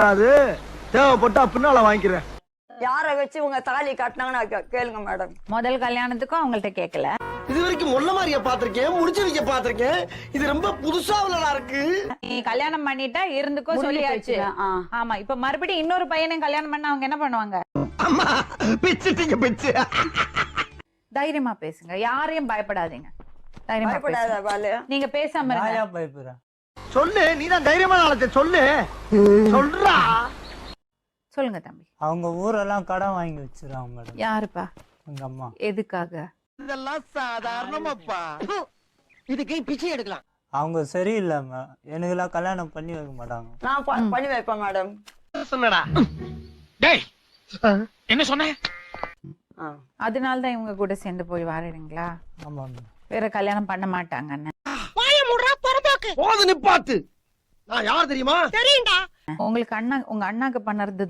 அது தேவைப்பட்டா பின்னால வாங்கிக்கிறேன். யாரை வச்சு உங்க தாலி கட்டினாங்கன்னு கேளுங்க மேடம். முதல் கல்யாணத்துக்கும் அவங்கள்ட்ட கேட்கல. இது வரைக்கும் முள்ள மாதிரியா பாத்திருக்கேன், முடிச்சு வைக்க பாத்திருக்கேன். இது ரொம்ப புதுசா உள்ளதா இருக்கு. நீ கல்யாணம் பண்ணிட்டா இருந்துக்கோ சொல்லியாச்சு. ஆமா, இப்ப மறுபடியும் இன்னொரு பையனை கல்யாணம் பண்ண அவங்க என்ன பண்ணுவாங்க? அம்மா பிச்சுட்டீங்க பிச்சு. தைரியமா பேசுங்க, யாரையும் பயப்படாதீங்க. தைரியமா பயப்படாத பேசுங்க. பாலு. நீங்க பேசாம இருங்க. பயப்படுறேன். சொல்லு, நீதான் தைரியமான ஆளத்தை சொல்லு. சொல்றா. சொல்லுங்க தம்பி. அவங்க ஊரெல்லாம் கடன் வாங்கி வச்சிருக்காங்க மேடம். யாருப்பா? எங்க அம்மா. எதுக்காக? இதெல்லாம் சாதாரணமாப்பா. இதுக்கு பிச்சை எடுக்கலாம். அவங்க சரியில்லைங்க, எனக்குலாம் கல்யாணம் பண்ணி வைக்க மாட்டாங்க. நான் பண்ணி வைப்பேன் மேடம். சொன்னடா. டேய் என்ன சொன்ன? அதனால தான் இவங்க கூட சேர்ந்து போய் வாடுறீங்களா? ஆமா மேம். வேற கல்யாணம் பண்ண மாட்டாங்கன்னு. போது நிப்பாத்து. நான் யார் தெரியுமா? உங்களுக்கு உங்க அண்ணாக்கு பண்ணறது